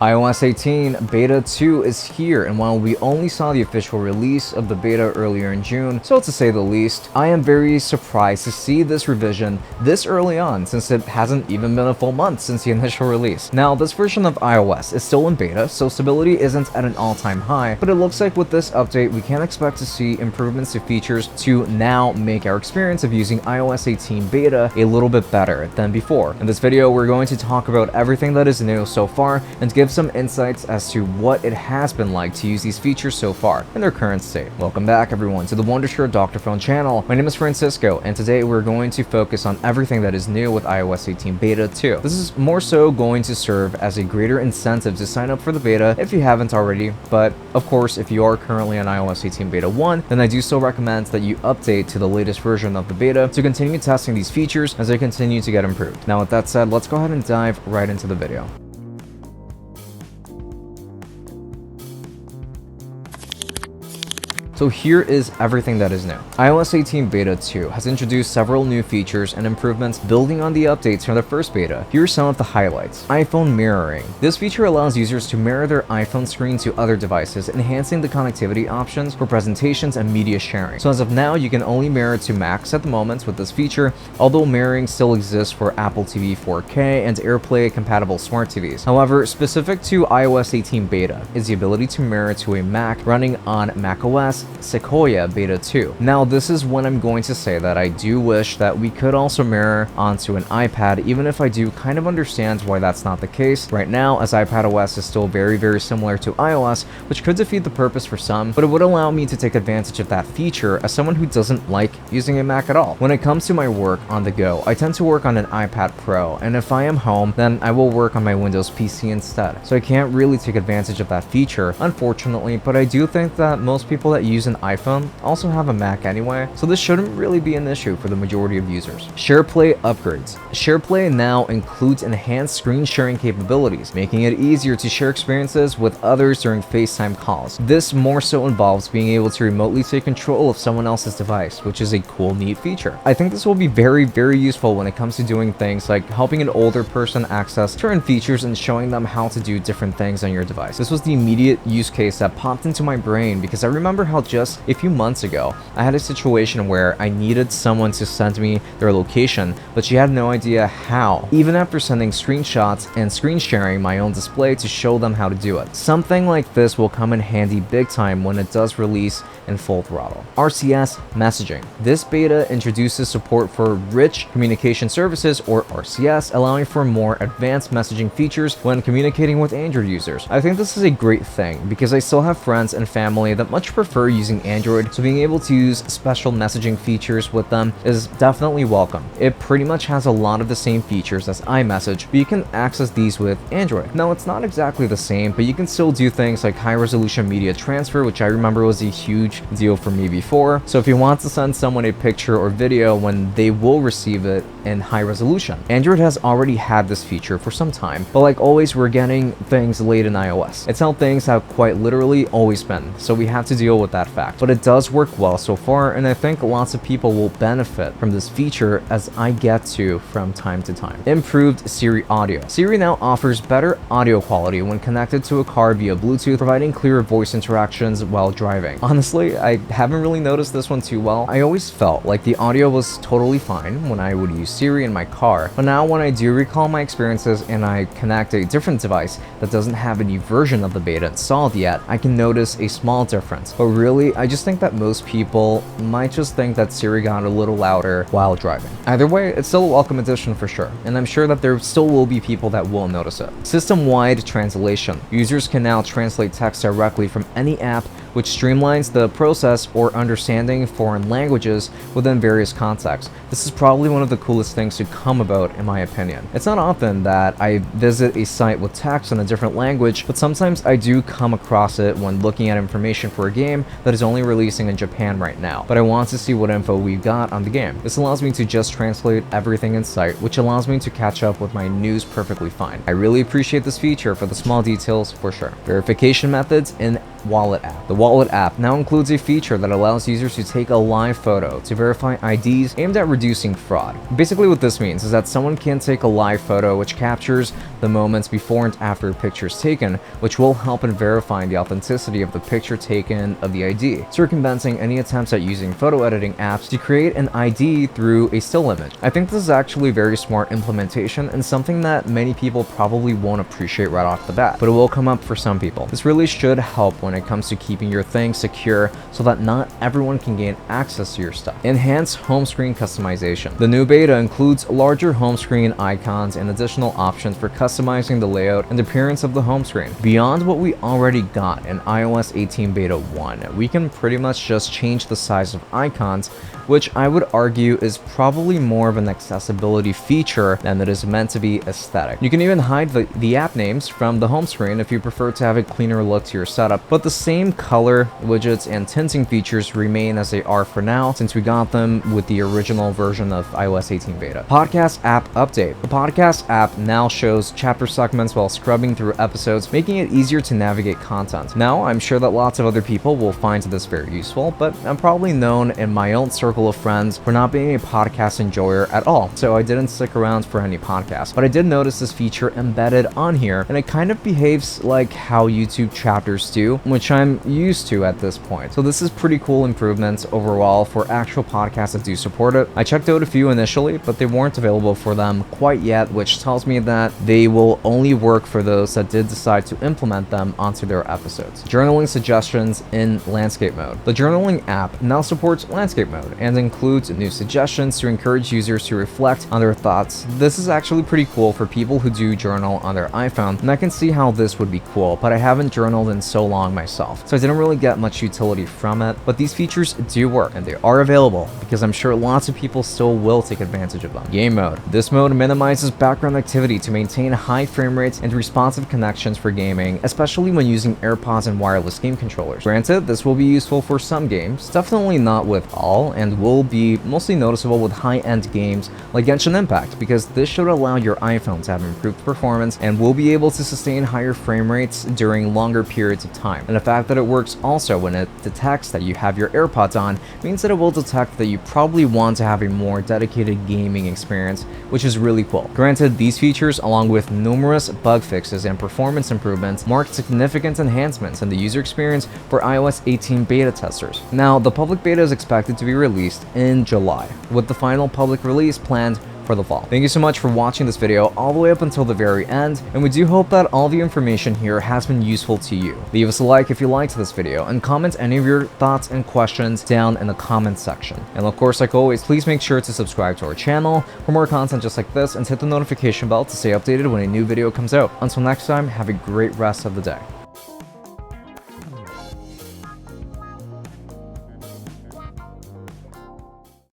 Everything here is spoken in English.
iOS 18 Beta 2 is here, and while we only saw the official release of the beta earlier in June, so to say the least, I am very surprised to see this revision this early on, since it hasn't even been a full month since the initial release. Now, this version of iOS is still in beta, so stability isn't at an all-time high, but it looks like with this update, we can expect to see improvements to features to now make our experience of using iOS 18 beta a little bit better than before. In this video, we're going to talk about everything that is new so far and give some insights as to what it has been like to use these features so far in their current state. Welcome back everyone to the Wondershare Dr.Fone channel. My name is Francisco, and today we're going to focus on everything that is new with iOS 18 Beta 2. This is more so going to serve as a greater incentive to sign up for the beta if you haven't already, but of course if you are currently on iOS 18 Beta 1, then I do still recommend that you update to the latest version of the beta to continue testing these features as they continue to get improved. Now with that said, let's go ahead and dive right into the video. So here is everything that is new. iOS 18 Beta 2 has introduced several new features and improvements building on the updates from the first beta. Here are some of the highlights. iPhone mirroring. This feature allows users to mirror their iPhone screen to other devices, enhancing the connectivity options for presentations and media sharing. So as of now, you can only mirror to Macs at the moment with this feature, although mirroring still exists for Apple TV 4K and AirPlay compatible smart TVs. However, specific to iOS 18 Beta is the ability to mirror to a Mac running on macOS Sequoia Beta 2. Now this is when I'm going to say that I do wish that we could also mirror onto an iPad, even if I do kind of understand why that's not the case right now, as iPadOS is still very similar to iOS, which could defeat the purpose for some, but it would allow me to take advantage of that feature as someone who doesn't like using a Mac at all. When it comes to my work on the go, I tend to work on an iPad Pro, and if I am home, then I will work on my Windows PC instead. So I can't really take advantage of that feature, unfortunately, but I do think that most people that use an iPhone also have a Mac anyway, so this shouldn't really be an issue for the majority of users. SharePlay upgrades. SharePlay now includes enhanced screen sharing capabilities, making it easier to share experiences with others during FaceTime calls. This more so involves being able to remotely take control of someone else's device, which is a cool, neat feature. I think this will be very useful when it comes to doing things like helping an older person access certain features and showing them how to do different things on your device. This was the immediate use case that popped into my brain because I remember how just a few months ago, I had a situation where I needed someone to send me their location, but she had no idea how, even after sending screenshots and screen sharing my own display to show them how to do it. Something like this will come in handy big time when it does release in full throttle. RCS messaging. This beta introduces support for rich communication services, or RCS, allowing for more advanced messaging features when communicating with Android users. I think this is a great thing because I still have friends and family that much prefer using Android, so being able to use special messaging features with them is definitely welcome. It pretty much has a lot of the same features as iMessage, but you can access these with Android. Now, it's not exactly the same, but you can still do things like high-resolution media transfer, which I remember was a huge deal for me before. So if you want to send someone a picture or video when they will receive it in high resolution, Android has already had this feature for some time, but like always, we're getting things late in iOS. It's how things have quite literally always been, so we have to deal with that fact. But it does work well so far, and I think lots of people will benefit from this feature as I get to from time to time. Improved Siri audio. Siri now offers better audio quality when connected to a car via Bluetooth, providing clearer voice interactions while driving. Honestly, I haven't really noticed this one too well. I always felt like the audio was totally fine when I would use Siri in my car, but now when I do recall my experiences and I connect a different device that doesn't have a new version of the beta installed yet, I can notice a small difference. But really, I just think that most people might just think that Siri got a little louder while driving. Either way, it's still a welcome addition for sure, and I'm sure that there still will be people that will notice it. System-wide translation. Users can now translate text directly from any app, which streamlines the process or understanding foreign languages within various contexts. This is probably one of the coolest things to come about, in my opinion. It's not often that I visit a site with text in a different language, but sometimes I do come across it when looking at information for a game that is only releasing in Japan right now, but I want to see what info we've got on the game. This allows me to just translate everything in sight, which allows me to catch up with my news perfectly fine. I really appreciate this feature for the small details for sure. Verification methods in Wallet app. The Wallet app now includes a feature that allows users to take a live photo to verify IDs aimed at reducing fraud. Basically what this means is that someone can take a live photo which captures the moments before and after a picture is taken, which will help in verifying the authenticity of the picture taken of the ID, circumventing any attempts at using photo editing apps to create an ID through a still image. I think this is actually a very smart implementation and something that many people probably won't appreciate right off the bat, but it will come up for some people. This really should help when it comes to keeping your things secure so that not everyone can gain access to your stuff. Enhance home screen customization. The new beta includes larger home screen icons and additional options for customizing the layout and appearance of the home screen. Beyond what we already got in iOS 18 Beta 1, we can pretty much just change the size of icons, which I would argue is probably more of an accessibility feature than it is meant to be aesthetic. You can even hide the app names from the home screen if you prefer to have a cleaner look to your setup, but the same color, widgets, and tinting features remain as they are for now since we got them with the original version of iOS 18 Beta. Podcast app update. The podcast app now shows chapter segments while scrubbing through episodes, making it easier to navigate content. Now, I'm sure that lots of other people will find this very useful, but I'm probably known in my own circle of friends for not being a podcast enjoyer at all, so I didn't stick around for any podcasts. But I did notice this feature embedded on here, and it kind of behaves like how YouTube chapters do, which I'm used to at this point. So this is pretty cool improvements overall for actual podcasts that do support it. I checked out a few initially, but they weren't available for them quite yet, which tells me that they will only work for those that did decide to implement them onto their episodes. Journaling suggestions in landscape mode. The journaling app now supports landscape mode and includes new suggestions to encourage users to reflect on their thoughts. This is actually pretty cool for people who do journal on their iPhone, and I can see how this would be cool, but I haven't journaled in so long myself, so I didn't really get much utility from it, but these features do work, and they are available, because I'm sure lots of people still will take advantage of them. Game mode. This mode minimizes background activity to maintain high frame rates and responsive connections for gaming, especially when using AirPods and wireless game controllers. Granted, this will be useful for some games, definitely not with all, and will be mostly noticeable with high-end games like Genshin Impact, because this should allow your iPhone to have improved performance and will be able to sustain higher frame rates during longer periods of time. And the fact that it works also when it detects that you have your AirPods on means that it will detect that you probably want to have a more dedicated gaming experience, which is really cool. Granted, these features, along with numerous bug fixes and performance improvements, mark significant enhancements in the user experience for iOS 18 beta testers. Now, the public beta is expected to be released in July, with the final public release planned for the fall. Thank you so much for watching this video all the way up until the very end, and we do hope that all the information here has been useful to you. Leave us a like if you liked this video, and comment any of your thoughts and questions down in the comments section. And of course, like always, please make sure to subscribe to our channel for more content just like this, and hit the notification bell to stay updated when a new video comes out. Until next time, have a great rest of the day.